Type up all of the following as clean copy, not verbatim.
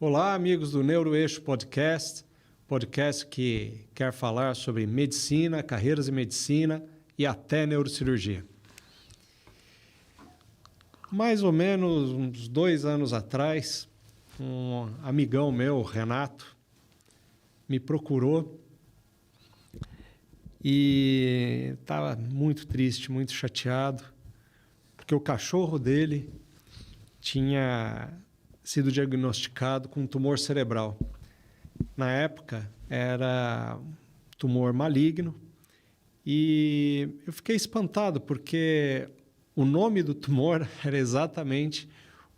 Olá, amigos do Neuroeixo Podcast, podcast que quer falar sobre medicina, carreiras em medicina e até neurocirurgia. Mais ou menos uns 2 anos atrás, um amigão meu, Renato, me procurou e estava muito triste, muito chateado, porque o cachorro dele tinha sido diagnosticado com um tumor cerebral. Na época, era tumor maligno e eu fiquei espantado porque o nome do tumor era exatamente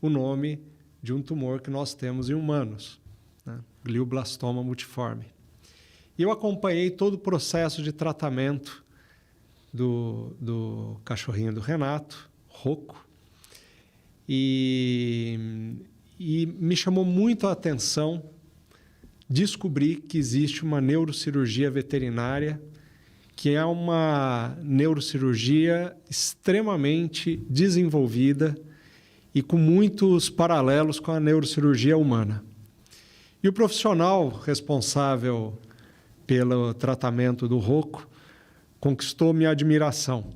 o nome de um tumor que nós temos em humanos, né? Glioblastoma multiforme. E eu acompanhei todo o processo de tratamento do cachorrinho do Renato, Rocco, e me chamou muito a atenção descobrir que existe uma neurocirurgia veterinária, que é uma neurocirurgia extremamente desenvolvida e com muitos paralelos com a neurocirurgia humana. E o profissional responsável pelo tratamento do Rocco conquistou minha admiração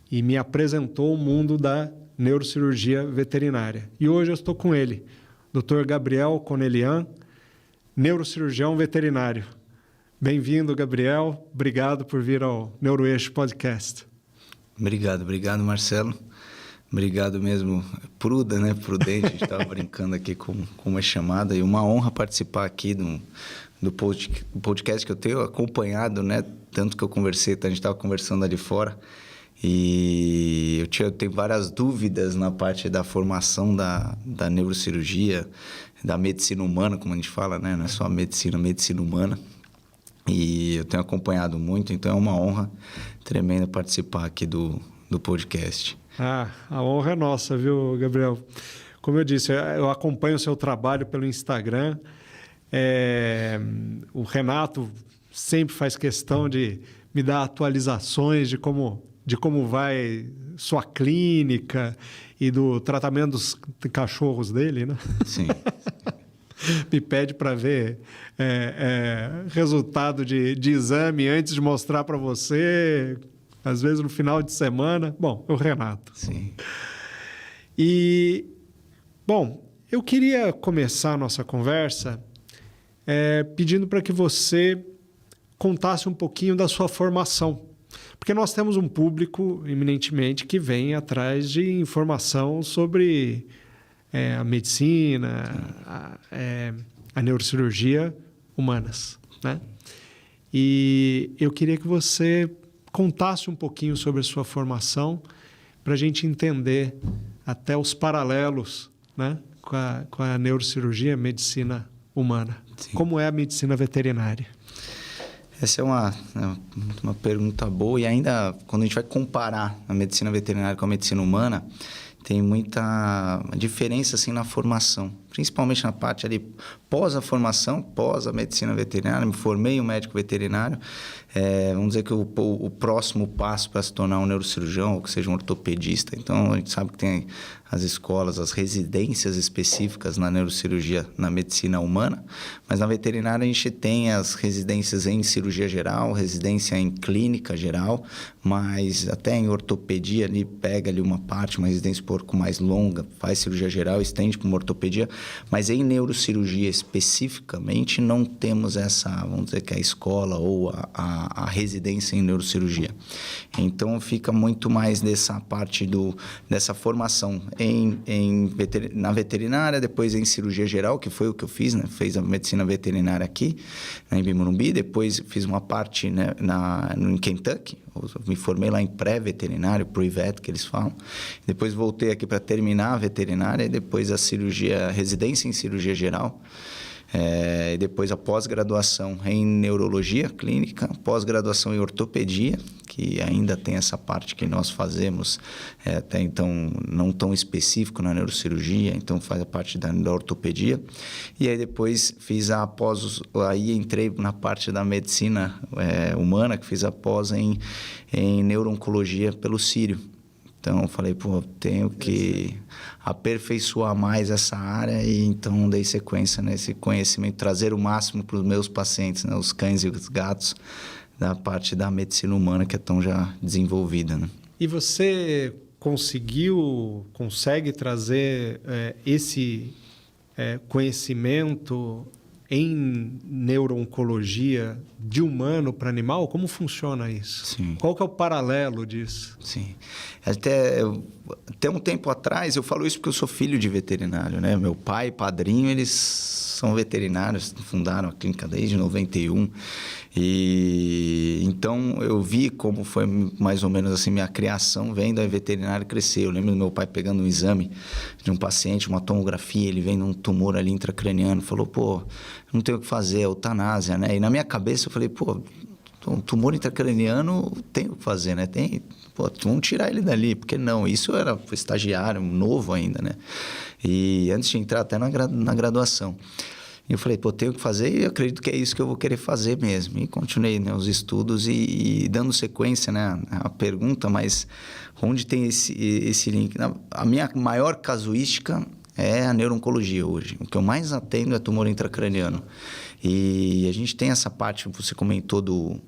e me apresentou o mundo da neurocirurgia veterinária. E hoje eu estou com ele, Dr. Gabriel Conelian, neurocirurgião veterinário. Bem-vindo, Gabriel. Obrigado por vir ao Neuroeixo Podcast. Obrigado, Marcelo. Obrigado mesmo. Prudente. A gente estava brincando aqui com uma chamada e uma honra participar aqui do podcast que eu tenho acompanhado, né? Tanto que eu conversei, a gente estava conversando ali fora. E eu tenho várias dúvidas na parte da formação da neurocirurgia, da medicina humana, como a gente fala, né? Não é só a medicina humana. E eu tenho acompanhado muito, então é uma honra tremenda participar aqui do podcast. A honra é nossa, viu, Gabriel? Como eu disse, eu acompanho o seu trabalho pelo Instagram. O Renato sempre faz questão de me dar atualizações de como vai sua clínica e do tratamento dos cachorros dele, né? Sim. Me pede para ver resultado de exame antes de mostrar para você, às vezes no final de semana. Bom, o Renato. Sim. E, bom, eu queria começar a nossa conversa pedindo para que você contasse um pouquinho da sua formação. Porque nós temos um público, eminentemente, que vem atrás de informação sobre a medicina, a neurocirurgia humanas, né? E eu queria que você contasse um pouquinho sobre a sua formação para a gente entender até os paralelos, né, com a neurocirurgia, medicina humana. Sim. Como é a medicina veterinária? Essa é uma pergunta boa, e ainda quando a gente vai comparar a medicina veterinária com a medicina humana, tem muita diferença assim, na formação, principalmente na parte ali pós a formação, pós a medicina veterinária. Me formei um médico veterinário, vamos dizer que o próximo passo para se tornar um neurocirurgião, ou que seja um ortopedista. Então a gente sabe que tem as escolas, as residências específicas na neurocirurgia, na medicina humana, mas na veterinária a gente tem as residências em cirurgia geral, residência em clínica geral, mas até em ortopedia ali pega ali uma parte, uma residência um pouco mais longa, faz cirurgia geral, estende para uma ortopedia, mas em neurocirurgia especificamente não temos essa, vamos dizer que a escola ou a residência em neurocirurgia. Então fica muito mais dessa parte dessa formação na veterinária, depois em cirurgia geral, que foi o que eu fiz, né? Fiz a medicina veterinária aqui, em Bimorumbi, depois fiz uma parte, né, em Kentucky, me formei lá em pré-veterinário, pre-vet que eles falam, depois voltei aqui para terminar a veterinária e depois a residência em cirurgia geral. E depois a pós-graduação em neurologia clínica, pós-graduação em ortopedia, que ainda tem essa parte que nós fazemos, até então não tão específico na neurocirurgia, então faz a parte da ortopedia. E aí depois fiz aí entrei na parte da medicina humana, que fiz a pós em neuro-oncologia pelo Sírio. Então, eu falei, tenho que aperfeiçoar mais essa área e então dei sequência nesse conhecimento, trazer o máximo para os meus pacientes, né? Os cães e os gatos, da parte da medicina humana que é tão já desenvolvida, né? E você consegue trazer esse conhecimento em neuro-oncologia de humano para animal? Como funciona isso? Sim. Qual que é o paralelo disso? Sim. Até um tempo atrás, eu falo isso porque eu sou filho de veterinário, né? Meu pai e padrinho, eles são veterinários, fundaram a clínica desde 91. E então eu vi como foi mais ou menos assim minha criação vendo a veterinária crescer. Eu lembro do meu pai pegando um exame de um paciente, uma tomografia, ele vendo um tumor ali intracraniano, falou, pô, não tenho o que fazer, é eutanásia, né? E na minha cabeça eu falei, pô, um tumor intracraniano tem o que fazer, né? Pô, vamos tirar ele dali, porque não? Isso era estagiário, novo ainda, né? E antes de entrar até na graduação. E eu falei, pô, tenho que fazer e eu acredito que é isso que eu vou querer fazer mesmo. E continuei, né, os estudos e dando sequência, né, à pergunta, mas onde tem esse link? A minha maior casuística é a neuro-oncologia hoje. O que eu mais atendo é tumor intracraniano. E a gente tem essa parte, você comentou do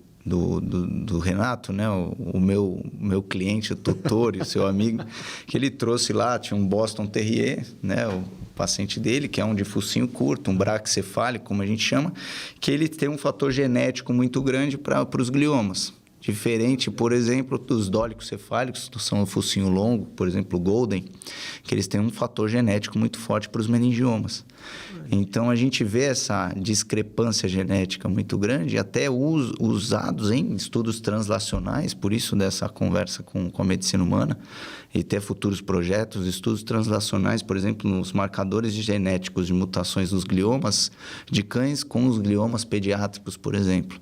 Renato, né? O meu cliente, o tutor e o seu amigo, que ele trouxe lá, tinha um Boston Terrier, né? O paciente dele, que é um de focinho curto, um braquicefálico, como a gente chama, que ele tem um fator genético muito grande para os gliomas. Diferente, por exemplo, dos dólicos-cefálicos, que são o focinho longo, por exemplo, o Golden, que eles têm um fator genético muito forte para os meningiomas. Então, a gente vê essa discrepância genética muito grande, até usados em estudos translacionais, por isso dessa conversa com a medicina humana, e até futuros projetos, estudos translacionais, por exemplo, nos marcadores genéticos de mutações dos gliomas de cães com os gliomas pediátricos, por exemplo.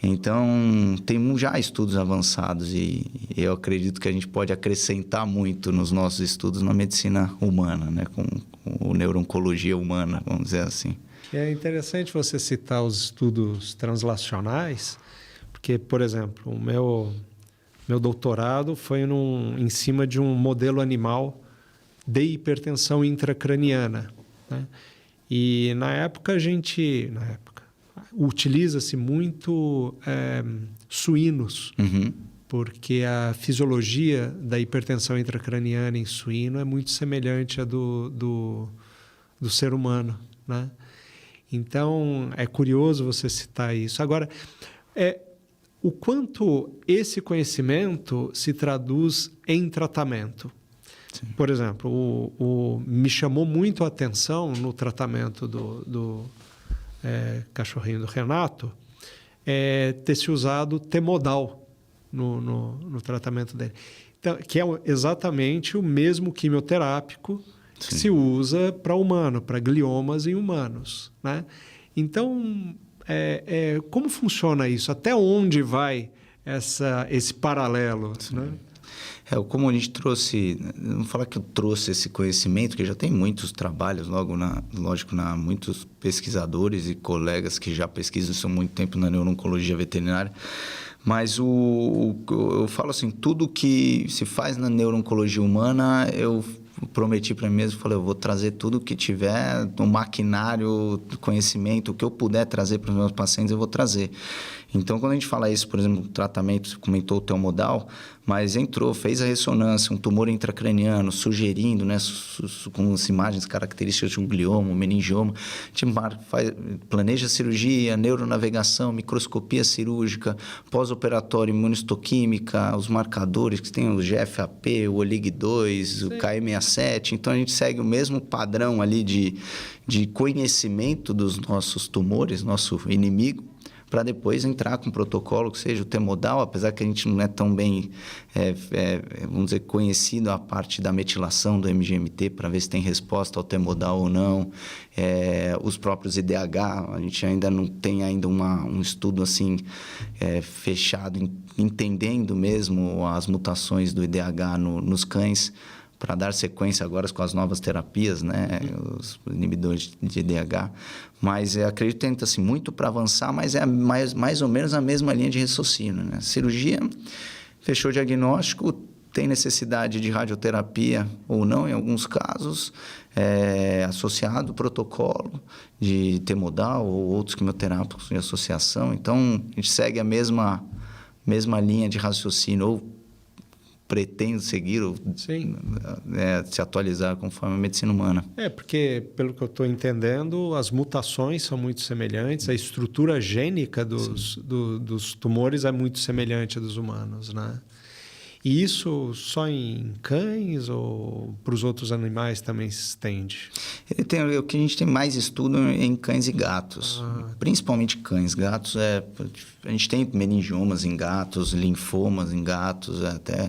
Então, tem já estudos avançados e eu acredito que a gente pode acrescentar muito nos nossos estudos na medicina humana, né? Com neuro-oncologia humana, vamos dizer assim. É interessante você citar os estudos translacionais, porque, por exemplo, o meu doutorado foi em cima de um modelo animal de hipertensão intracraniana, né? E na época utiliza-se muito suínos, porque a fisiologia da hipertensão intracraniana em suíno é muito semelhante à do ser humano, né? Então, é curioso você citar isso. Agora, o quanto esse conhecimento se traduz em tratamento. Sim. Por exemplo, me chamou muito a atenção no tratamento do cachorrinho do Renato, ter se usado Temodal no tratamento dele. Então, que é exatamente o mesmo quimioterápico que se usa para humano, para gliomas em humanos, né? Então, como funciona isso? Até onde vai esse paralelo, né? Como a gente trouxe, não vou falar que eu trouxe esse conhecimento, que já tem muitos trabalhos, lógico, muitos pesquisadores e colegas que já pesquisam isso há muito tempo na neuro-oncologia veterinária, mas eu falo assim, tudo que se faz na neuro-oncologia humana, eu prometi para mim mesmo, falei, eu vou trazer tudo que tiver no maquinário, do conhecimento, o que eu puder trazer para os meus pacientes, eu vou trazer. Então, quando a gente fala isso, por exemplo, tratamento, você comentou o Temodal, mas fez a ressonância, um tumor intracraniano, sugerindo, né, com as imagens características de um glioma, um meningioma, a gente planeja a cirurgia, neuronavegação, microscopia cirúrgica, pós-operatório, imunistoquímica, os marcadores, que tem o GFAP, o OLIG2, o KM67, então a gente segue o mesmo padrão ali de conhecimento dos nossos tumores, nosso inimigo, para depois entrar com um protocolo que seja o Temodal, apesar que a gente não é tão bem, vamos dizer, conhecido a parte da metilação do MGMT, para ver se tem resposta ao Temodal ou não. Os próprios IDH, a gente ainda não tem um estudo assim fechado, entendendo mesmo as mutações do IDH nos cães, para dar sequência agora com as novas terapias, né? Os inibidores de IDH. Mas acredito que tenta-se muito para avançar, mas é mais ou menos a mesma linha de raciocínio, né? Cirurgia, fechou o diagnóstico, tem necessidade de radioterapia ou não, em alguns casos, associado ao protocolo de T-modal ou outros quimioterápicos de associação. Então, a gente segue a mesma linha de raciocínio, ou pretende seguir, ou se atualizar conforme a medicina humana. Porque, pelo que eu estou entendendo, as mutações são muito semelhantes, a estrutura gênica dos tumores é muito semelhante à dos humanos, né? E isso só em cães ou para os outros animais também se estende? O que a gente tem mais estudo em cães e gatos, principalmente cães. Gatos, a gente tem meningiomas em gatos, linfomas em gatos, até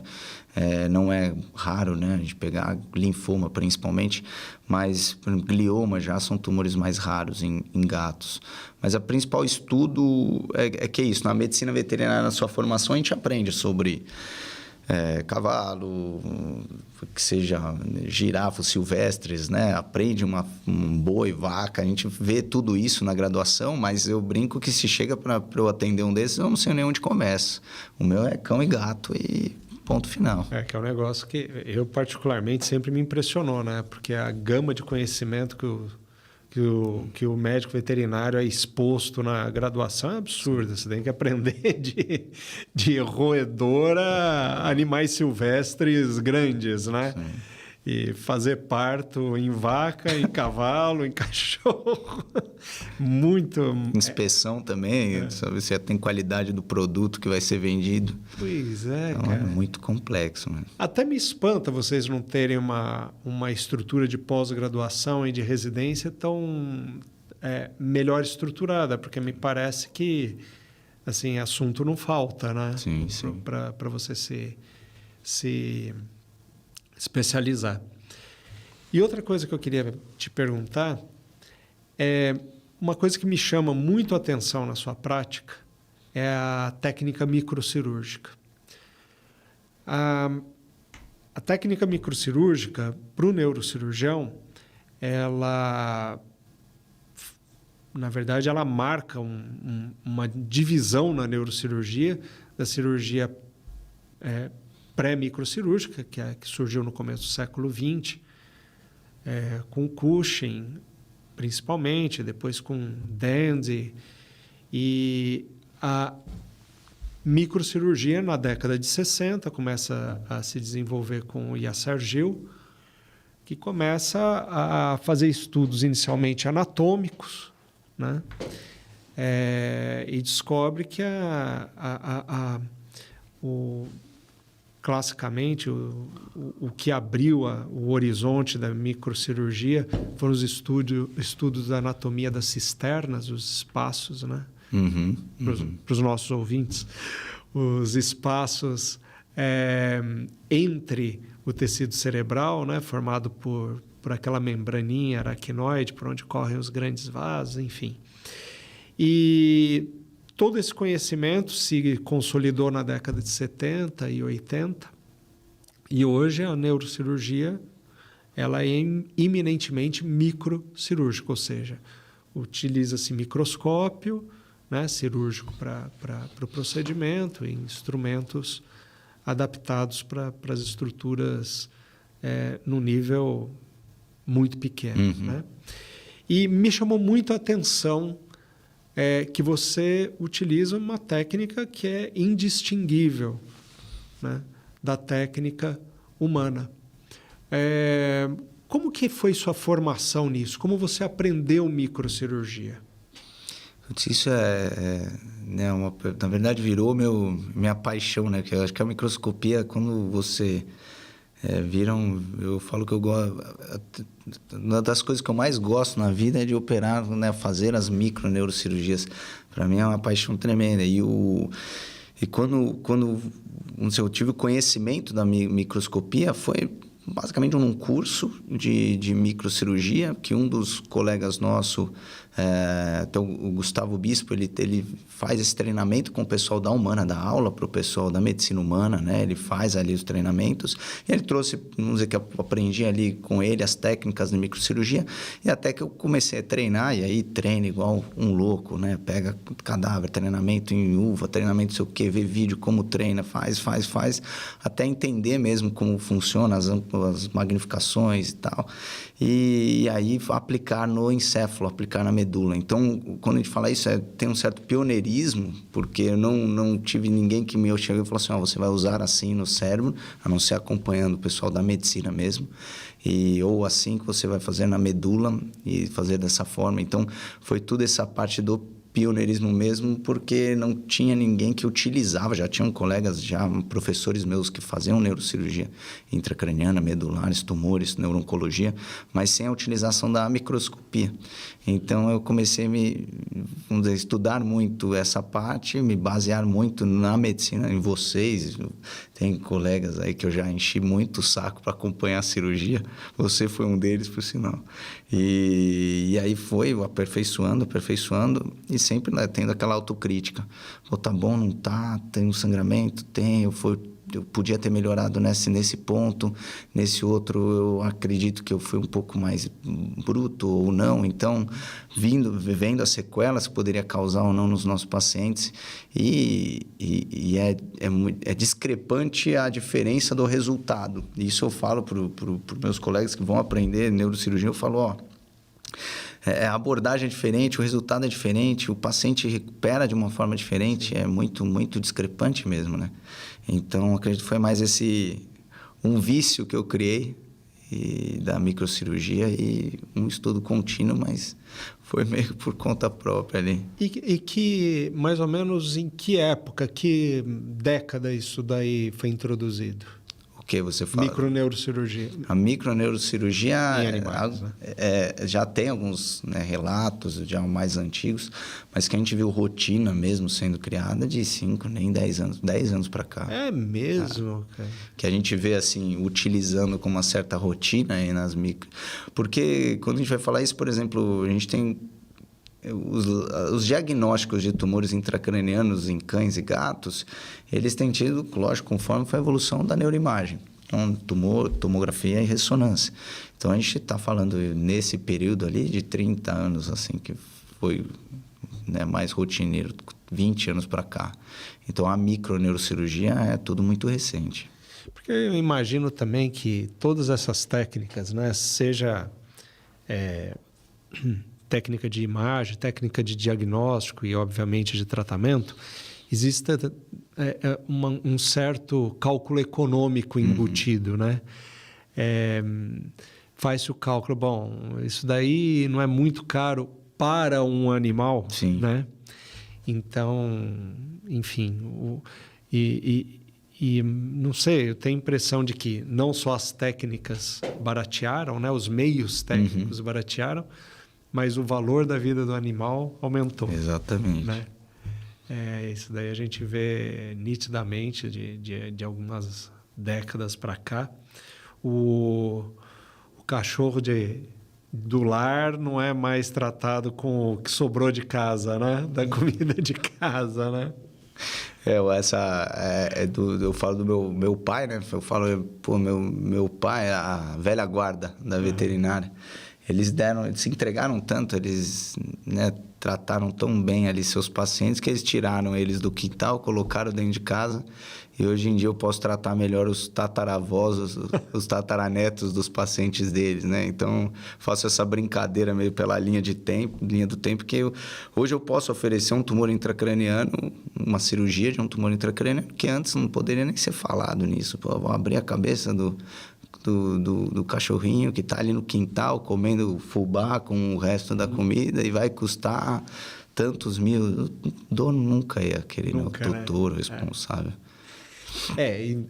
não é raro, né, a gente pegar linfoma principalmente, mas por exemplo, glioma já são tumores mais raros em gatos. Mas o principal estudo é que é isso, na medicina veterinária, na sua formação, a gente aprende sobre cavalo, que seja girafas silvestres, né? Aprende um boi, vaca, a gente vê tudo isso na graduação, mas eu brinco que se chega para eu atender um desses, eu não sei nem onde começa. O meu é cão e gato e ponto final. Que é um negócio que eu particularmente sempre me impressionou, né? Porque a gama de conhecimento que o médico veterinário é exposto na graduação é absurda. Você tem que aprender de roedor a animais silvestres grandes, né? Sim. E fazer parto em vaca, em cavalo, em cachorro. Muito... Inspeção também, saber se tem qualidade do produto que vai ser vendido. Pois é, então, cara. É muito complexo. Né? Até me espanta vocês não terem uma estrutura de pós-graduação e de residência tão melhor estruturada, porque me parece que assim, assunto não falta, né? Sim, sim. Para você se especializar. E outra coisa que eu queria te perguntar é uma coisa que me chama muito a atenção na sua prática é a técnica microcirúrgica. A técnica microcirúrgica, para o neurocirurgião, ela, na verdade, ela marca uma divisão na neurocirurgia, da cirurgia pré-microcirúrgica, que surgiu no começo do século XX, com Cushing, principalmente, depois com Dandy, e a microcirurgia, na década de 60, começa a se desenvolver com o Yasser Gil, que começa a fazer estudos inicialmente anatômicos, né? E descobre que classicamente, o que abriu o horizonte da microcirurgia foram os estudos da anatomia das cisternas, os espaços, né? Para os nossos ouvintes, os espaços entre o tecido cerebral, né? Formado por aquela membraninha aracnoide, por onde correm os grandes vasos, enfim. E todo esse conhecimento se consolidou na década de 70 e 80, e hoje a neurocirurgia ela é eminentemente microcirúrgica, ou seja, utiliza-se microscópio, né, cirúrgico para o procedimento, e instrumentos adaptados para as estruturas num nível muito pequeno. Né? E me chamou muito a atenção que você utiliza uma técnica que é indistinguível, né, da técnica humana. Como que foi sua formação nisso? Como você aprendeu microcirurgia? Isso né, na verdade virou minha paixão, né? Que eu acho que a microscopia, quando você eu falo que eu gosto. Uma das coisas que eu mais gosto na vida é de operar, né, fazer as microneurocirurgias. Para mim é uma paixão tremenda. E quando eu tive o conhecimento da microscopia, foi basicamente num curso de microcirurgia, que um dos colegas nossos, o Gustavo Bispo, ele faz esse treinamento com o pessoal da Humana, dá aula para o pessoal da medicina humana, né? Ele faz ali os treinamentos, e ele trouxe, vamos dizer que eu aprendi ali com ele as técnicas de microcirurgia, e até que eu comecei a treinar, e aí treino igual um louco, né? Pega cadáver, treinamento em uva, treinamento não sei o quê, vê vídeo, como treina, faz, até entender mesmo como funciona as magnificações e tal, e aí aplicar no encéfalo, aplicar na medula. Então, quando a gente fala isso, tem um certo pioneirismo, porque eu não tive ninguém que me chegou e falou assim, você vai usar assim no cérebro, a não ser acompanhando o pessoal da medicina mesmo, ou assim que você vai fazer na medula e fazer dessa forma. Então, foi tudo essa parte do pioneirismo mesmo, porque não tinha ninguém que utilizava, já tinham colegas, já professores meus que faziam neurocirurgia intracraniana, medulares, tumores, neuro-oncologia, mas sem a utilização da microscopia. Então, eu comecei a estudar muito essa parte, me basear muito na medicina, em vocês. Tem colegas aí que eu já enchi muito o saco para acompanhar a cirurgia. Você foi um deles, por sinal. E aí foi aperfeiçoando, e sempre, né, tendo aquela autocrítica. Pô, tá bom, não tá? Tem um sangramento? Tem. Eu podia ter melhorado nesse ponto. Nesse outro, eu acredito que eu fui um pouco mais bruto ou não. Então, vendo as sequelas que poderia causar ou não nos nossos pacientes. É discrepante a diferença do resultado. Isso eu falo para os meus colegas que vão aprender neurocirurgia. Eu falo, a abordagem é diferente, o resultado é diferente, o paciente recupera de uma forma diferente, é muito, muito discrepante mesmo, né? Então, acredito que foi mais um vício que eu criei da microcirurgia e um estudo contínuo, mas foi meio por conta própria ali. E que, mais ou menos, em que época, que década isso daí foi introduzido? O que você fala? Microneurocirurgia. A microneurocirurgia em animais, né? Já tem alguns, né, relatos já mais antigos, mas que a gente viu rotina mesmo sendo criada de 5, nem 10 anos. 10 anos para cá. É mesmo, cara. Que a gente vê assim, utilizando com uma certa rotina aí nas micro. Porque quando a gente vai falar isso, por exemplo, a gente tem os diagnósticos de tumores intracranianos em cães e gatos, eles têm tido, lógico, conforme foi a evolução da neuroimagem. Então, tomografia e ressonância. Então, a gente está falando nesse período ali de 30 anos, assim, que foi, né, mais rotineiro, 20 anos para cá. Então, a microneurocirurgia é tudo muito recente. Porque eu imagino também que todas essas técnicas, né, seja técnica de imagem, técnica de diagnóstico e, obviamente, de tratamento, existe um certo cálculo econômico embutido, né? Faz-se o cálculo, bom, isso daí não é muito caro para um animal, Sim. Né? Então, enfim, não sei, eu tenho a impressão de que não só as técnicas baratearam, né? Os meios técnicos baratearam, mas o valor da vida do animal aumentou. Exatamente. Né? Isso daí a gente vê nitidamente de algumas décadas para cá. O cachorro do lar não é mais tratado com o que sobrou de casa, né? Da comida de casa, né? Eu falo do meu pai, né? Eu falo, pô, meu pai, a velha guarda da veterinária. Eles se entregaram tanto, eles, né, trataram tão bem ali seus pacientes que eles tiraram eles do quintal, colocaram dentro de casa e hoje em dia eu posso tratar melhor os tataravós, os tataranetos dos pacientes deles, né? Então, faço essa brincadeira meio pela linha do tempo, que hoje eu posso oferecer um tumor intracraniano, uma cirurgia de um tumor intracraniano, que antes não poderia nem ser falado nisso. Pô, vou abrir a cabeça do cachorrinho que está ali no quintal comendo fubá com o resto da comida e vai custar tantos mil. O dono nunca ia querer, nunca, né? O tutor, o responsável.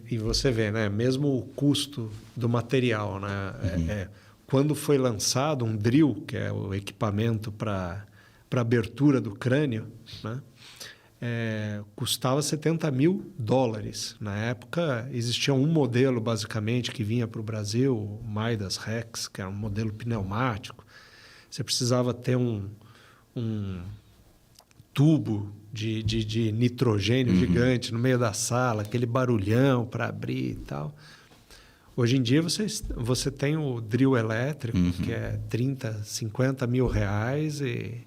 E você vê, né? Mesmo o custo do material, né? Quando foi lançado um drill, que é o equipamento para abertura do crânio, né? custava $70.000. Na época, existia um modelo, basicamente, que vinha para o Brasil, o Midas Rex, que era um modelo pneumático. Você precisava ter um tubo de nitrogênio gigante no meio da sala, aquele barulhão para abrir e tal. Hoje em dia, você tem o drill elétrico, que é R$30, R$50.000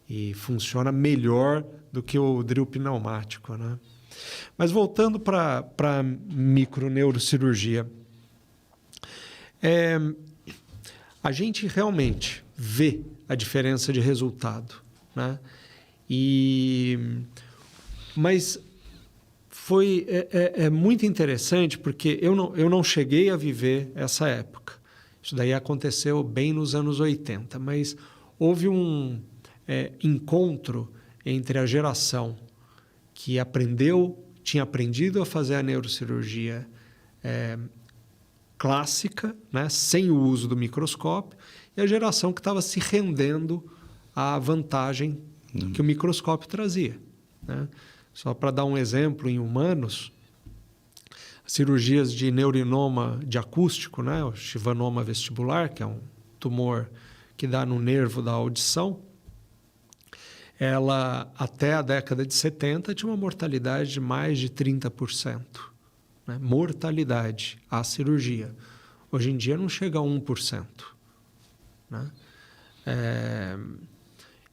e funciona melhor do que o drill pneumático, né? Mas voltando para a microneurocirurgia, a gente realmente vê a diferença de resultado, né? Mas é muito interessante porque eu não cheguei a viver essa época. Isso daí aconteceu bem nos anos 80, mas houve um encontro entre a geração que tinha aprendido a fazer a neurocirurgia clássica, né, sem o uso do microscópio, e a geração que estava se rendendo à vantagem que o microscópio trazia, né? Só para dar um exemplo, em humanos, cirurgias de neurinoma de acústico, né, o chivanoma vestibular, que é um tumor que dá no nervo da audição, ela, até a década de 70, tinha uma mortalidade de mais de 30%. Né? Mortalidade à cirurgia. Hoje em dia não chega a 1%. Né?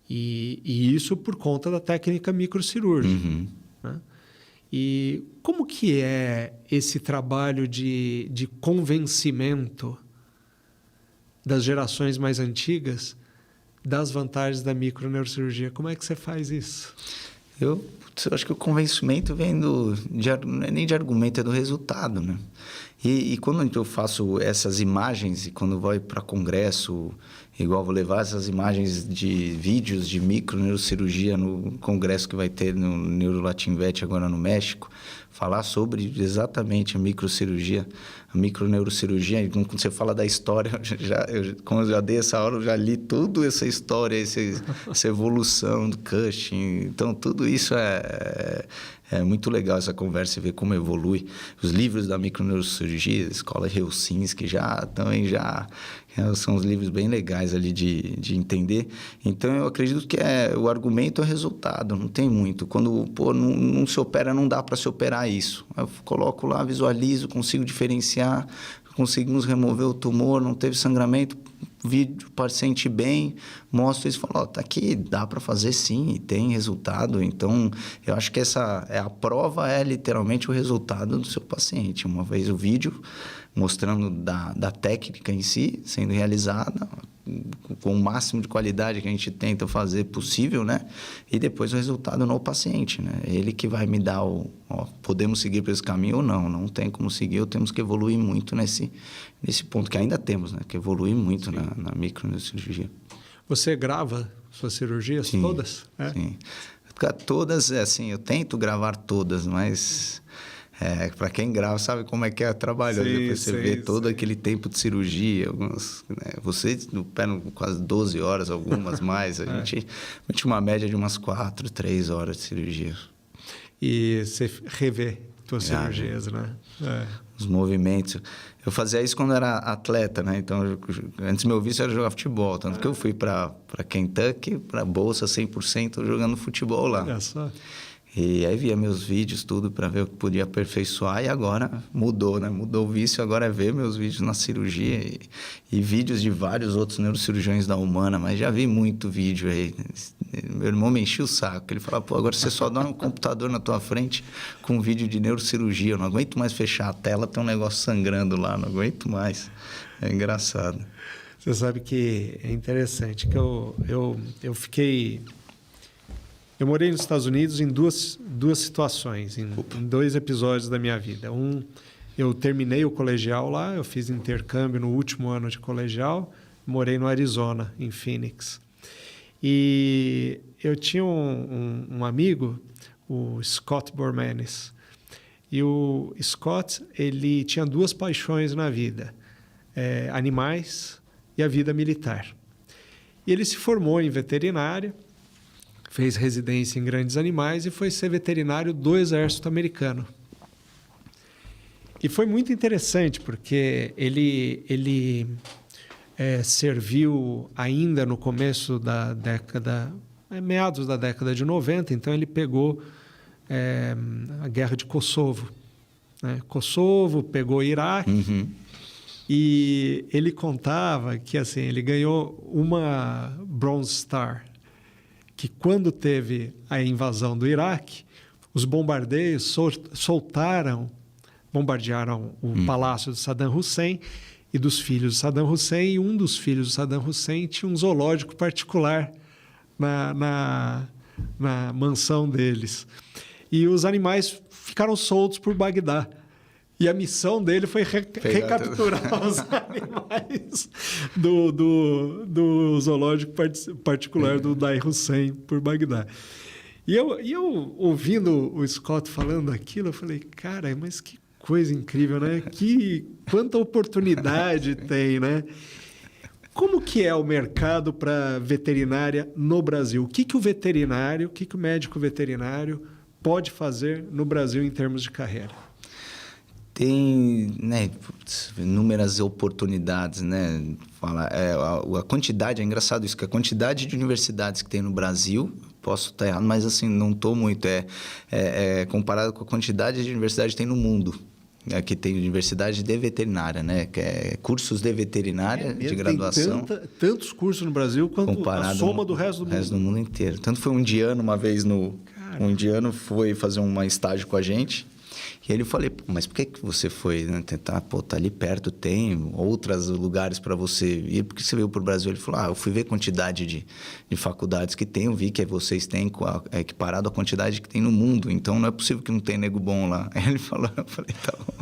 E isso por conta da técnica microcirúrgica. Né? E como que é esse trabalho de convencimento das gerações mais antigas das vantagens da microneurocirurgia? Como é que você faz isso? Eu acho que o convencimento vem não é nem de argumento, é do resultado, né? E quando eu faço essas imagens, e quando vou para congresso, igual vou levar essas imagens de vídeos de microneurocirurgia no congresso que vai ter no NeuroLatinVet agora no México, falar sobre exatamente a microcirurgia, a microneurocirurgia. Quando você fala da história, como eu já dei essa aula, eu já li toda essa história, essa evolução do Cushing. Então, tudo isso é muito legal, essa conversa, e ver como evolui. Os livros da microneurocirurgia, a Escola Helsinki, também são os livros bem legais ali de entender. Então, eu acredito que o argumento é o resultado, não tem muito. Quando não se opera, não dá para se operar isso. Eu coloco lá, visualizo, consigo diferenciar, conseguimos remover o tumor, não teve sangramento, vídeo, o paciente bem, mostro isso e falo, tá aqui, dá para fazer sim, e tem resultado. Então, eu acho que a prova é literalmente o resultado do seu paciente. Uma vez o vídeo mostrando da técnica em si, sendo realizada, com o máximo de qualidade que a gente tenta fazer possível, né? E depois o resultado no paciente, né? Ele que vai me dar podemos seguir por esse caminho ou não. Não tem como seguir, temos que evoluir muito nesse ponto, que ainda temos, né? Que evoluir muito na microneurocirurgia. Você grava suas cirurgias todas? Sim. Todas, assim, eu tento gravar todas, mas... para quem grava, sabe como é que é trabalho. Depois você vê todo aquele tempo de cirurgia. Você operam quase 12 horas, algumas mais. A gente tinha uma média de umas 4, 3 horas de cirurgia. E você revê suas cirurgias, né? Os movimentos. Eu fazia isso quando era atleta, né? Então, antes meu vício era jogar futebol. Tanto que eu fui para Kentucky, para bolsa 100% jogando futebol lá. Olha só. E aí via meus vídeos, tudo, para ver o que podia aperfeiçoar. E agora mudou, né? Mudou o vício, agora é ver meus vídeos na cirurgia e vídeos de vários outros neurocirurgiões da Humana. Mas já vi muito vídeo aí. Meu irmão me enchia o saco. Ele falava, agora você só dá um computador na tua frente com um vídeo de neurocirurgia. Eu não aguento mais fechar a tela, tem um negócio sangrando lá, não aguento mais. É engraçado. Você sabe que é interessante que eu fiquei... Eu morei nos Estados Unidos em duas situações, em 2 episódios da minha vida. Eu terminei o colegial lá, eu fiz intercâmbio no último ano de colegial, morei no Arizona, em Phoenix. E eu tinha um amigo, o Scott Bormanis. E o Scott, ele tinha 2 paixões na vida, animais e a vida militar. E ele se formou em veterinária. fez residência em grandes animais e foi ser veterinário do Exército Americano. E foi muito interessante, porque ele serviu ainda no começo da década, meados da década de 90, então ele pegou a Guerra de Kosovo. Né? Kosovo, pegou Iraque, e ele contava que assim, ele ganhou uma Bronze Star, que quando teve a invasão do Iraque, os bombardeios bombardearam o palácio de Saddam Hussein e dos filhos de Saddam Hussein, e um dos filhos de Saddam Hussein tinha um zoológico particular na mansão deles. E os animais ficaram soltos por Bagdá. E a missão dele foi recapturar os animais do zoológico particular do Dai Hussein por Bagdá. E eu ouvindo o Scott falando aquilo, eu falei, cara, mas que coisa incrível, né? Quanta oportunidade tem, né? Como que é o mercado para veterinária no Brasil? O que o médico veterinário pode fazer no Brasil em termos de carreira? Tem, né, inúmeras oportunidades, né? A quantidade, é engraçado isso, que a quantidade de universidades que tem no Brasil, posso estar errado, mas assim, não estou muito, comparado com a quantidade de universidades que tem no mundo. Aqui tem universidade de veterinária, né? Que é cursos de veterinária, de graduação. Tem tantos cursos no Brasil quanto a soma do resto do mundo inteiro. Tanto foi um indiano uma vez um indiano foi fazer um estágio com a gente. E aí eu falei, mas por que você foi, né, tentar? Pô, tá ali perto, tem outros lugares para você ir. Por que você veio para o Brasil? Ele falou, eu fui ver a quantidade de faculdades que tem, eu vi que vocês têm equiparado a quantidade que tem no mundo, então não é possível que não tenha nego bom lá. Aí ele falou, eu falei, tá bom.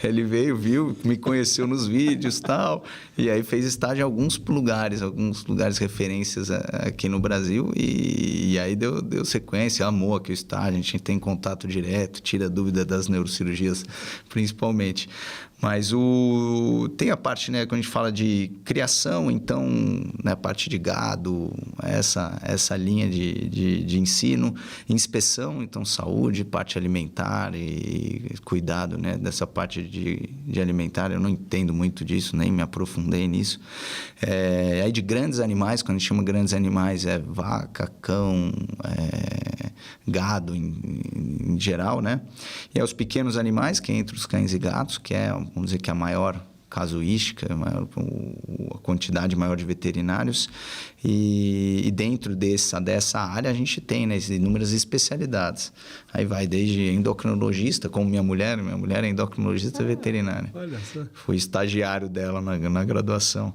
Ele veio, viu, me conheceu nos vídeos e tal, e aí fez estágio em alguns lugares referências aqui no Brasil, e aí deu sequência, amou aqui o estágio, a gente tem contato direto, tira dúvida das neurocirurgias, principalmente. Mas tem a parte, né, quando a gente fala de criação, então, né, a parte de gado, essa linha de ensino, inspeção, então, saúde, parte alimentar e cuidado, né, dessa parte de alimentar, eu não entendo muito disso, nem me aprofundei nisso. Aí de grandes animais, quando a gente chama grandes animais, vaca, cão, gado em geral, né? E os pequenos animais, que é entre os cães e gatos, que vamos dizer que é a maior casuística, a quantidade maior de veterinários. E dentro dessa área a gente tem, né, inúmeras especialidades. Aí vai desde endocrinologista, como minha mulher é endocrinologista veterinária. Olha só. Fui estagiário dela na graduação.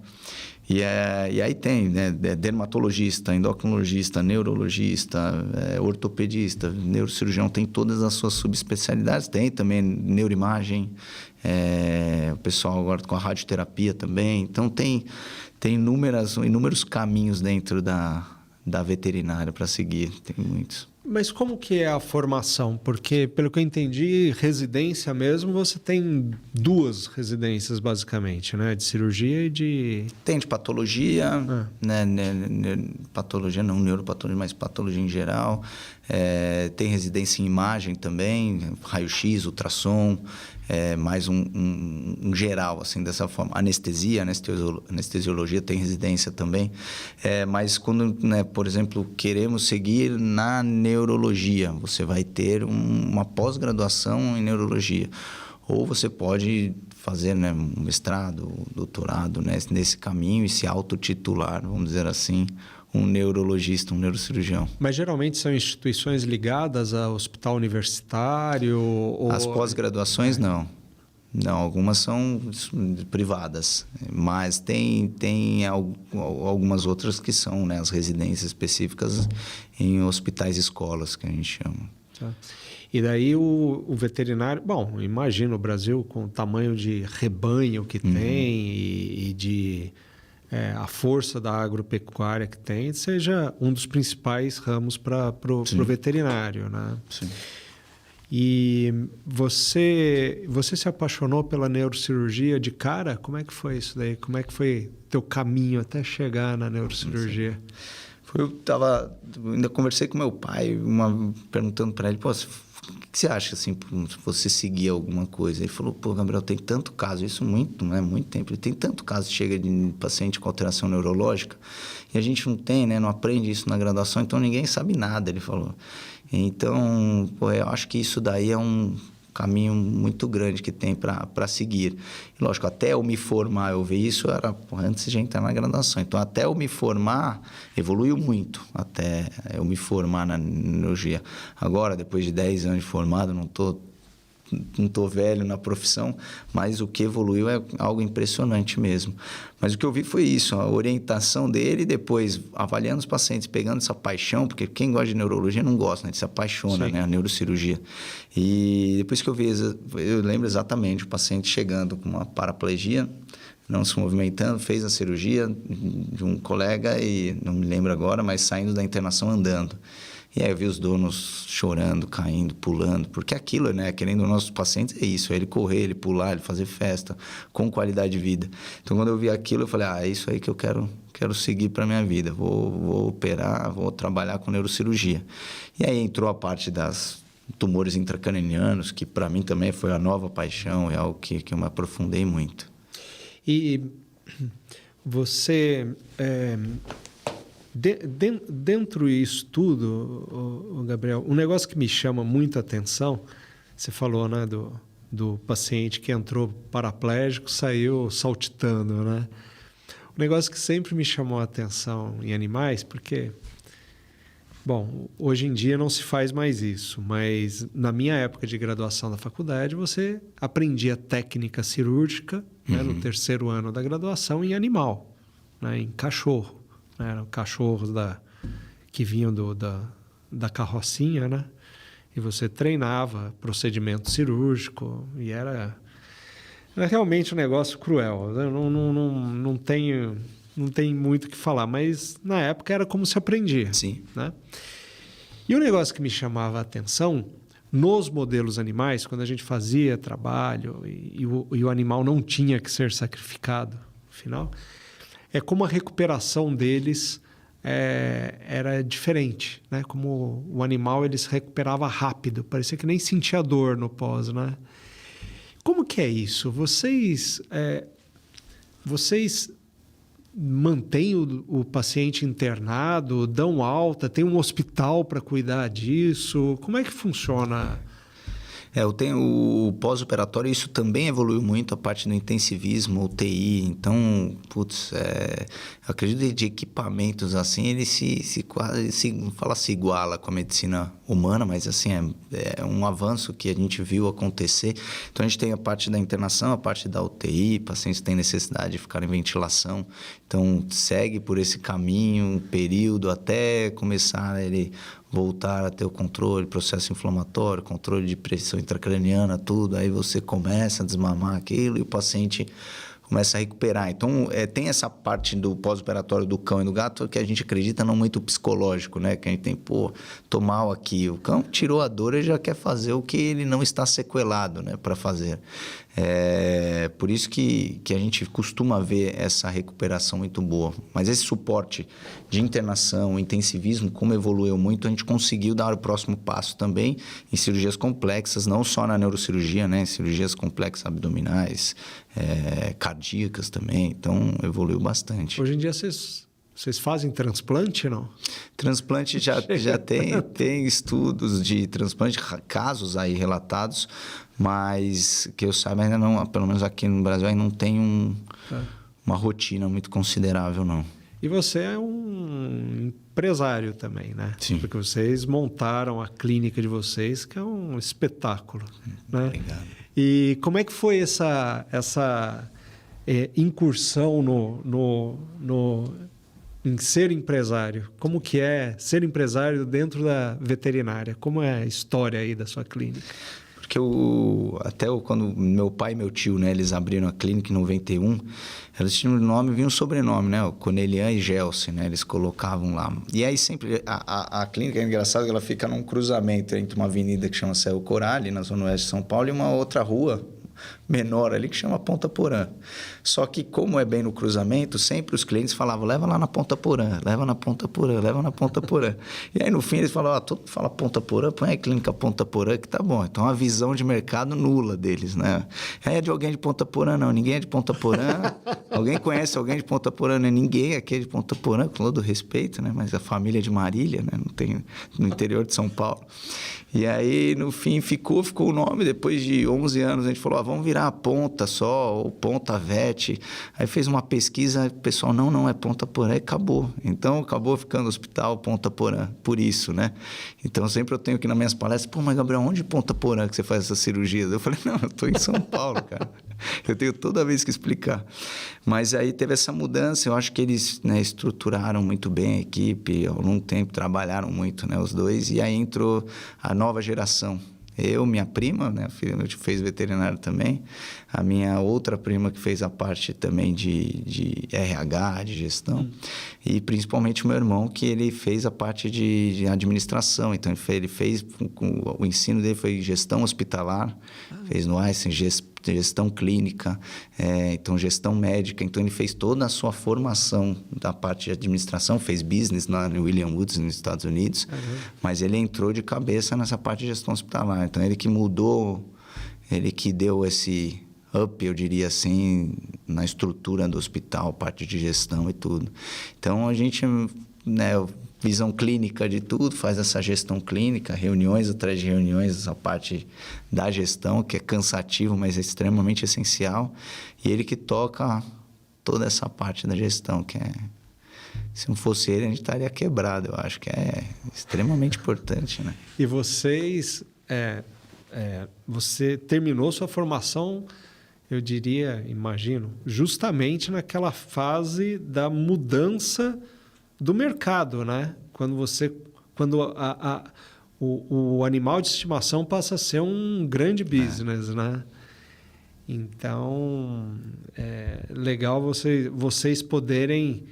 E aí tem, né, dermatologista, endocrinologista, neurologista, ortopedista, neurocirurgião, tem todas as suas subespecialidades. Tem também neuroimagem, o pessoal agora com a radioterapia também. Então, tem inúmeros caminhos dentro da veterinária para seguir, tem muitos. Mas como que é a formação? Porque, pelo que eu entendi, residência mesmo, você tem 2 residências, basicamente, né? De cirurgia e de... Tem de patologia, né? Patologia não, neuropatologia, mas patologia em geral. Tem residência em imagem também, raio-x, ultrassom, mais um geral, assim, dessa forma. Anestesiologia tem residência também. Mas quando, né, por exemplo, queremos seguir na neurologia, você vai ter uma pós-graduação em neurologia. Ou você pode fazer, né, um mestrado, doutorado, né, nesse caminho e se autotitular, vamos dizer assim, um neurologista, um neurocirurgião. Mas geralmente são instituições ligadas ao hospital universitário? As pós-graduações, não. Não, algumas são privadas, mas tem algumas outras que são, né, as residências específicas em hospitais e escolas, que a gente chama. Tá. E daí o veterinário... Bom, imagina o Brasil com o tamanho de rebanho que tem e de... a força da agropecuária que tem, seja um dos principais ramos para o veterinário, né? Sim. E você se apaixonou pela neurocirurgia de cara? Como é que foi isso daí? Como é que foi teu caminho até chegar na neurocirurgia? Ainda conversei com meu pai, perguntando para ele, pô, o que você acha, assim, se você seguir alguma coisa? Ele falou, pô, Gabriel, tem tanto caso, isso não é muito tempo, ele tem tanto caso que chega de paciente com alteração neurológica, e a gente não tem, né, não aprende isso na graduação, então ninguém sabe nada, ele falou. Então, pô, eu acho que isso daí é um caminho muito grande que tem para seguir. E, lógico, até eu me formar, eu vi isso, era antes de entrar na graduação. Então, até eu me formar, evoluiu muito, até eu me formar na neurologia. Agora, depois de 10 anos de formado, não tô velho na profissão, mas o que evoluiu é algo impressionante mesmo. Mas o que eu vi foi isso, a orientação dele, depois avaliando os pacientes, pegando essa paixão, porque quem gosta de neurologia não gosta, né? Se apaixona, né? A neurocirurgia. E depois que eu lembro exatamente o paciente chegando com uma paraplegia, não se movimentando, fez a cirurgia de um colega e não me lembro agora, mas saindo da internação andando. E aí eu vi os donos chorando, caindo, pulando, porque aquilo, né, querendo os nossos pacientes, é isso, é ele correr, ele pular, ele fazer festa, com qualidade de vida. Então, quando eu vi aquilo, eu falei, é isso aí que eu quero seguir para a minha vida, vou operar, vou trabalhar com neurocirurgia. E aí entrou a parte das tumores intracranianos, que para mim também foi a nova paixão, é algo que eu me aprofundei muito. E você... Dentro disso tudo, Gabriel, um negócio que me chama muita atenção, você falou, né, do paciente que entrou paraplégico, saiu saltitando, né? Um negócio que sempre me chamou a atenção em animais, porque, bom, hoje em dia não se faz mais isso, mas na minha época de graduação da faculdade, você aprendia técnica cirúrgica, né, no terceiro ano da graduação em animal, né, em cachorro. Eram cachorros que vinham da carrocinha, né? E você treinava procedimento cirúrgico e era realmente um negócio cruel. Não tem muito o que falar, mas na época era como se aprendia. Sim. Né? E o negócio que me chamava a atenção, nos modelos animais, quando a gente fazia trabalho e o animal não tinha que ser sacrificado, no final... é como a recuperação deles era diferente, né? Como o animal ele se recuperava rápido, parecia que nem sentia dor no pós, né? Como que é isso? Vocês mantêm o paciente internado, dão alta, tem um hospital para cuidar disso? Como é que funciona? Eu tenho o pós-operatório, isso também evoluiu muito, a parte do intensivismo, UTI. Então, eu acredito de equipamentos assim, ele se iguala com a medicina humana, mas assim, é um avanço que a gente viu acontecer. Então, a gente tem a parte da internação, a parte da UTI, pacientes têm necessidade de ficar em ventilação. Então, segue por esse caminho, um período, até começar ele voltar a ter o controle, processo inflamatório, controle de pressão intracraniana, tudo. Aí você começa a desmamar aquilo e o paciente começa a recuperar. Então, tem essa parte do pós-operatório do cão e do gato que a gente acredita não muito psicológico, né? Que a gente tem, tô mal aqui. O cão tirou a dor e já quer fazer o que ele não está sequelado, né? Para fazer. Por isso que a gente costuma ver essa recuperação muito boa. Mas esse suporte de internação, intensivismo, como evoluiu muito, a gente conseguiu dar o próximo passo também em cirurgias complexas, não só na neurocirurgia, né? Cirurgias complexas abdominais, cardíacas também. Então, evoluiu bastante. Hoje em dia, vocês fazem transplante, não? Transplante já tem estudos de transplante, casos aí relatados, mas que eu saiba ainda não, pelo menos aqui no Brasil, ainda não tem uma rotina muito considerável, não. E você é um empresário também, né? Sim. Porque vocês montaram a clínica de vocês, que é um espetáculo, né? Obrigado. E como é que foi essa incursão em ser empresário? Como que é ser empresário dentro da veterinária? Como é a história aí da sua clínica? Porque quando meu pai e meu tio, né, eles abriram a clínica em 91, eles tinham um nome e vinha um sobrenome, né? O Cornelian e Gelsi, né? Eles colocavam lá. E aí sempre, a clínica é engraçado que ela fica num cruzamento entre uma avenida que chama Cerro Corá, ali na zona oeste de São Paulo, e uma outra rua, menor ali que chama Ponta Porã. Só que como é bem no cruzamento, sempre os clientes falavam, leva lá na Ponta Porã, leva na Ponta Porã, leva na Ponta Porã. E aí no fim eles falavam, todo mundo fala Ponta Porã, põe a clínica Ponta Porã que tá bom. Então a visão de mercado nula deles, né? É de alguém de Ponta Porã? Não, ninguém é de Ponta Porã. Alguém conhece alguém de Ponta Porã? Não é ninguém aqui é de Ponta Porã, com todo respeito, né? Mas a família é de Marília, né? Não tem no interior de São Paulo. E aí, no fim, ficou o nome. Depois de 11 anos, a gente falou, vamos virar a Ponta só, ou Ponta Vet. Aí fez uma pesquisa, o pessoal, não, é Ponta Porã, e acabou. Então, acabou ficando Hospital Ponta Porã, por isso, né? Então, sempre eu tenho aqui nas minhas palestras, mas Gabriel, onde é Ponta Porã que você faz essas cirurgias? Eu falei, não, eu estou em São Paulo, cara. Eu tenho toda vez que explicar. Mas aí teve essa mudança, eu acho que eles, né, estruturaram muito bem a equipe, ao longo tempo trabalharam muito, né, os dois, e aí entrou a nova geração. Eu, minha prima, né, fez veterinário também, a minha outra prima que fez a parte também de RH, de gestão, e principalmente o meu irmão, que ele fez a parte de administração. Então, ele fez o ensino dele foi gestão hospitalar, fez no Einstein, gestão clínica, então gestão médica. Então, ele fez toda a sua formação da parte de administração, fez business lá no William Woods, nos Estados Unidos, mas ele entrou de cabeça nessa parte de gestão hospitalar. Então, ele que mudou, ele que deu esse up, eu diria assim, na estrutura do hospital, parte de gestão e tudo. Então, a gente, né, visão clínica de tudo, faz essa gestão clínica, reuniões atrás de reuniões, essa parte da gestão, que é cansativo, mas é extremamente essencial. E ele que toca toda essa parte da gestão, que é... Se não fosse ele, a gente estaria quebrado. Eu acho que é extremamente importante, né? E vocês... você terminou sua formação, eu diria, imagino, justamente naquela fase da mudança do mercado, né? Quando o animal de estimação passa a ser um grande business, né? Então, é legal vocês poderem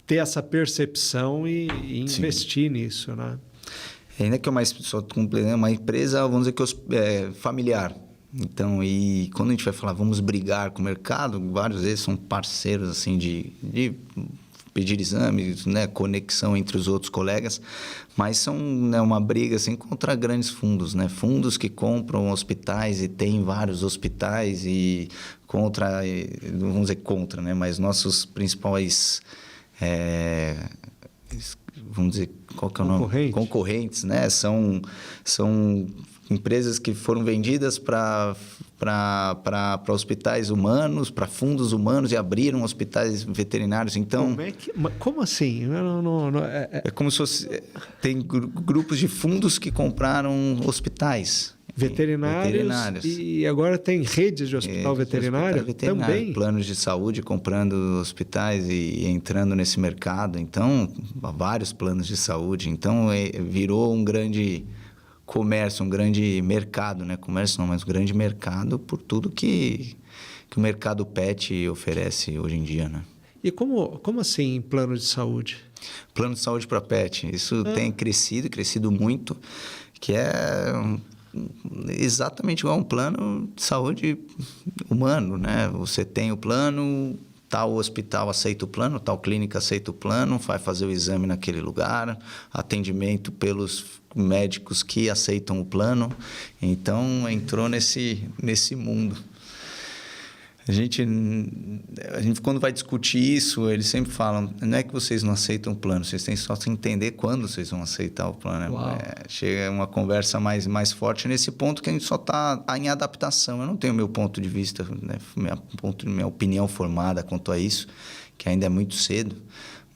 ter essa percepção e investir nisso, né? Ainda que uma empresa, vamos dizer que é familiar. Então, e quando a gente vai falar, vamos brigar com o mercado, várias vezes são parceiros assim de pedir exames, né, conexão entre os outros colegas, mas são, né, uma briga assim contra grandes fundos, né, fundos que compram hospitais e tem vários hospitais e contra, não vamos dizer contra, né, mas nossos principais, vamos dizer, qual que é o nome? Concorrentes, né, são empresas que foram vendidas para hospitais humanos, para fundos humanos e abriram hospitais veterinários. Então, como assim? É como se fosse... Tem grupos de fundos que compraram hospitais. Veterinários. E agora tem redes de hospital veterinário também? Planos de saúde comprando hospitais e entrando nesse mercado. Então, vários planos de saúde. Então, virou um grande... comércio, um grande mercado, né? Comércio não, mas um grande mercado por tudo que o mercado pet oferece hoje em dia, né? E como assim plano de saúde? Plano de saúde para pet. Isso tem crescido muito, que é exatamente igual a um plano de saúde humano, né? Você tem o plano, tal hospital aceita o plano, tal clínica aceita o plano, vai fazer o exame naquele lugar, atendimento pelos médicos que aceitam o plano. Então, entrou nesse mundo. A gente, quando vai discutir isso, eles sempre falam, não é que vocês não aceitam o plano, vocês têm só que entender quando vocês vão aceitar o plano. Chega uma conversa mais forte nesse ponto que a gente só está em adaptação. Eu não tenho meu ponto de vista, né, minha opinião formada quanto a isso, que ainda é muito cedo.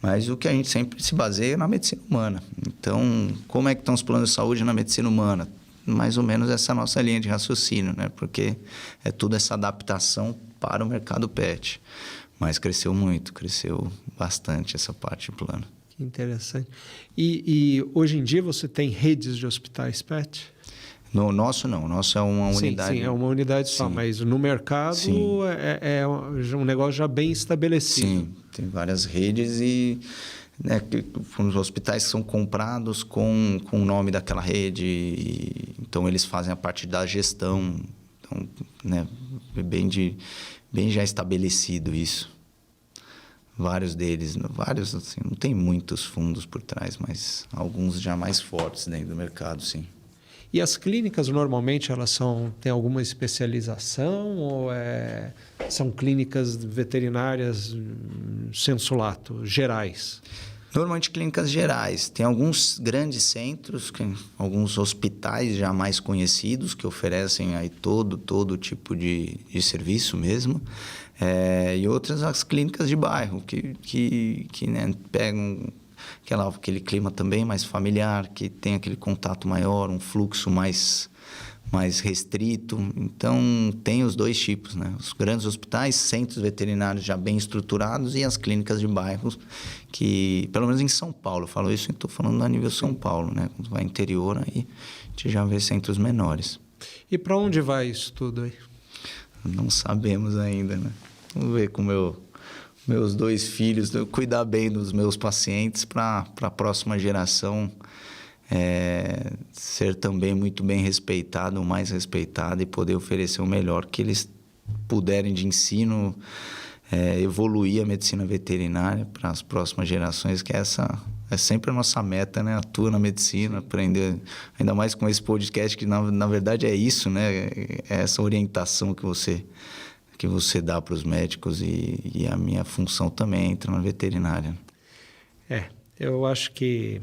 Mas o que a gente sempre se baseia é na medicina humana. Então, como é que estão os planos de saúde na medicina humana? Mais ou menos essa nossa linha de raciocínio, né? Porque é tudo essa adaptação para o mercado pet. Mas cresceu bastante essa parte de plano. Que interessante. E hoje em dia você tem redes de hospitais pet? No nosso não, o nosso é uma unidade. Sim, é uma unidade só, mas no mercado é um negócio já bem estabelecido. Sim, tem várias redes e, né, os hospitais são comprados com o nome daquela rede, então eles fazem a parte da gestão. Então, né, bem já estabelecido isso. Vários deles, assim, não tem muitos fundos por trás, mas alguns já mais fortes dentro do mercado, sim. E as clínicas, normalmente, elas têm alguma especialização ou são clínicas veterinárias sensu lato, gerais? Normalmente clínicas gerais. Tem alguns grandes centros, alguns hospitais já mais conhecidos que oferecem aí todo tipo de serviço mesmo. E outras as clínicas de bairro que né, pegam aquele clima também mais familiar, que tem aquele contato maior, um fluxo mais restrito. Então, tem os dois tipos, né? Os grandes hospitais, centros veterinários já bem estruturados e as clínicas de bairros que, pelo menos em São Paulo, eu falo isso e estou falando a nível São Paulo, né? Quando vai interior, aí a gente já vê centros menores. E para onde vai isso tudo aí? Não sabemos ainda, né? Vamos ver com meus 2 filhos, cuidar bem dos meus pacientes para a próxima geração ser também muito bem respeitado, mais respeitado e poder oferecer o melhor que eles puderem de ensino, evoluir a medicina veterinária para as próximas gerações, que essa é sempre a nossa meta, né? Atua na medicina, aprender, ainda mais com esse podcast que na verdade é isso, né? É essa orientação que você dá para os médicos e a minha função também entra na veterinária. Eu acho que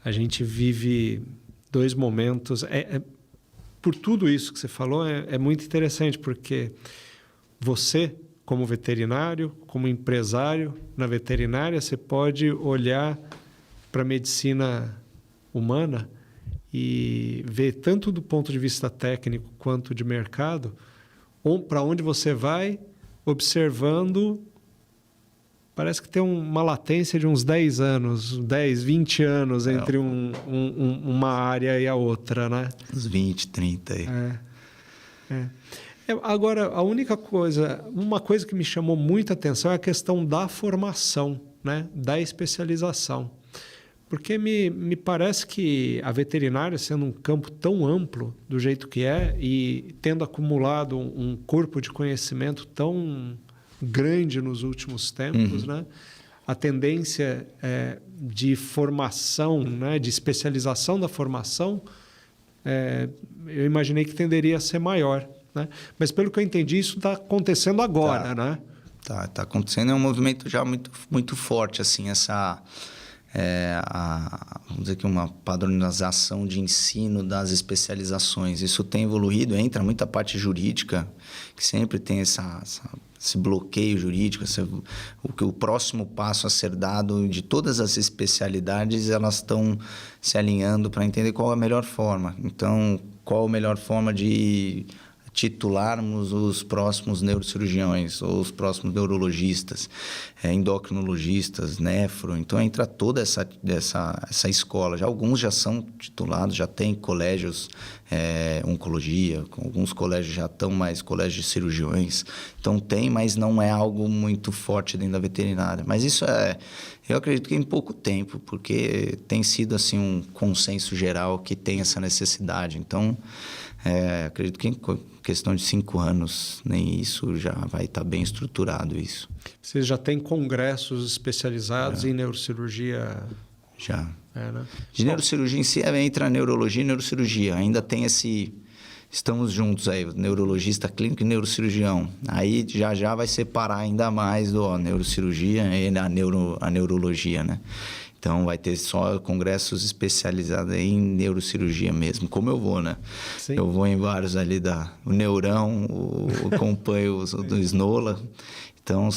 a gente vive 2 momentos. Por tudo isso que você falou, é muito interessante, porque você, como veterinário, como empresário na veterinária, você pode olhar para a medicina humana e ver tanto do ponto de vista técnico quanto de mercado, para onde você vai observando. Parece que tem uma latência de uns 10 anos, 10, 20 anos entre uma área e a outra, né? Uns 20, 30 aí. Agora, uma coisa que me chamou muita atenção é a questão da formação, né? Da especialização. Porque me parece que a veterinária, sendo um campo tão amplo do jeito que é e tendo acumulado um corpo de conhecimento tão grande nos últimos tempos, né? A tendência de formação, né? De especialização da formação, eu imaginei que tenderia a ser maior, né? Mas, pelo que eu entendi, isso está acontecendo agora, né? Tá acontecendo, é um movimento já muito, muito forte, assim, vamos dizer que uma padronização de ensino das especializações. Isso tem evoluído, entra muita parte jurídica, que sempre tem esse bloqueio jurídico, o próximo passo a ser dado de todas as especialidades, elas estão se alinhando para entender qual é a melhor forma. Então, qual a melhor forma de titularmos os próximos neurocirurgiões ou os próximos neurologistas, endocrinologistas, nefro. Então, entra toda essa escola. Alguns já são titulados, já tem colégios oncologia, alguns colégios já estão mais colégios de cirurgiões. Então, tem, mas não é algo muito forte dentro da veterinária. Mas isso eu acredito que em pouco tempo, porque tem sido assim um consenso geral que tem essa necessidade. Então, acredito que em questão de 5 anos, nem isso já vai estar bem estruturado isso. Vocês já têm congressos especializados em neurocirurgia? Já. Né? De neurocirurgia em si, entra neurologia e neurocirurgia. Ainda tem estamos juntos aí, neurologista clínico e neurocirurgião. Aí já vai separar ainda mais do neurocirurgia e a neurologia, né? Então, vai ter só congressos especializados em neurocirurgia mesmo, como eu vou, né? Sim. Eu vou em vários ali o Neurão, acompanho do Snola. Então,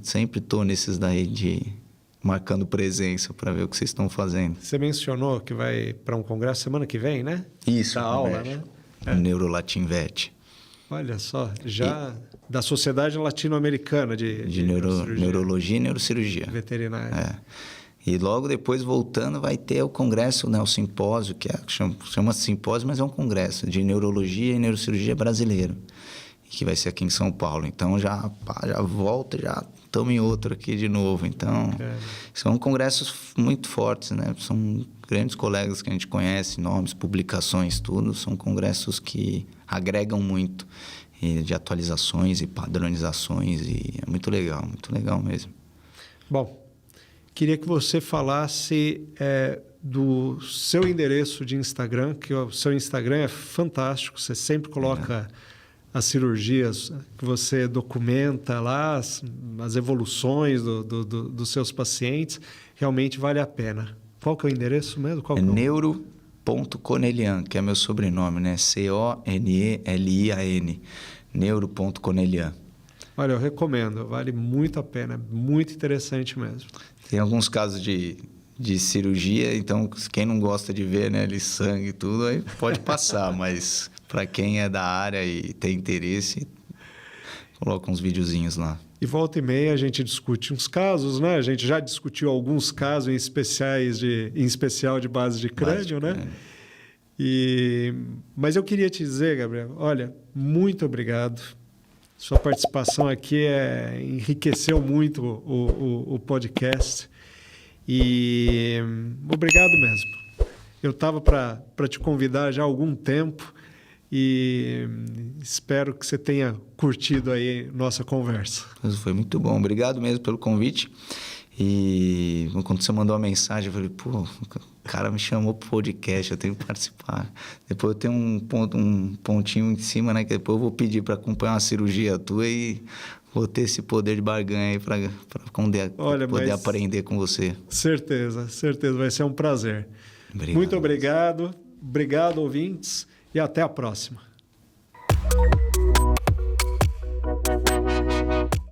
sempre estou nesses daí marcando presença para ver o que vocês estão fazendo. Você mencionou que vai para um congresso semana que vem, né? Isso. Da aula, né? O Neurolatinvet. Olha só, da Sociedade Latino-Americana de Neurologia e Neurocirurgia. Veterinária. E logo depois, voltando, vai ter o congresso, né, o simpósio, que chama-se simpósio, mas é um congresso de neurologia e neurocirurgia brasileiro, que vai ser aqui em São Paulo. Então, já volta, já estamos em outro aqui de novo. Então, são congressos muito fortes, né? São grandes colegas que a gente conhece, nomes, publicações, tudo. São congressos que agregam muito e de atualizações e padronizações, e é muito legal mesmo. Bom, queria que você falasse do seu endereço de Instagram, que o seu Instagram é fantástico, você sempre coloca as cirurgias que você documenta lá, as evoluções dos seus pacientes, realmente vale a pena. Qual que é o endereço mesmo? Neuro.Conelian, que é meu sobrenome, né? Conelian. Neuro.Conelian. Olha, eu recomendo, vale muito a pena, muito interessante mesmo. Tem alguns casos de cirurgia, então quem não gosta de ver, né, ali sangue e tudo, aí pode passar, mas para quem é da área e tem interesse, coloca uns videozinhos lá. E volta e meia a gente discute uns casos, né? A gente já discutiu alguns casos em especial de base de crânio, né? Mas eu queria te dizer, Gabriel, olha, muito obrigado. Sua participação aqui enriqueceu muito o podcast. E obrigado mesmo. Eu estava para te convidar já há algum tempo e espero que você tenha curtido aí nossa conversa. Foi muito bom. Obrigado mesmo pelo convite. E quando você mandou a mensagem, eu falei, pô, o cara me chamou pro podcast, eu tenho que participar. Depois eu tenho um pontinho em cima, né? Que depois eu vou pedir para acompanhar uma cirurgia tua e vou ter esse poder de barganha aí para poder aprender com você. Certeza, vai ser um prazer. Obrigado. Muito obrigado, ouvintes, e até a próxima.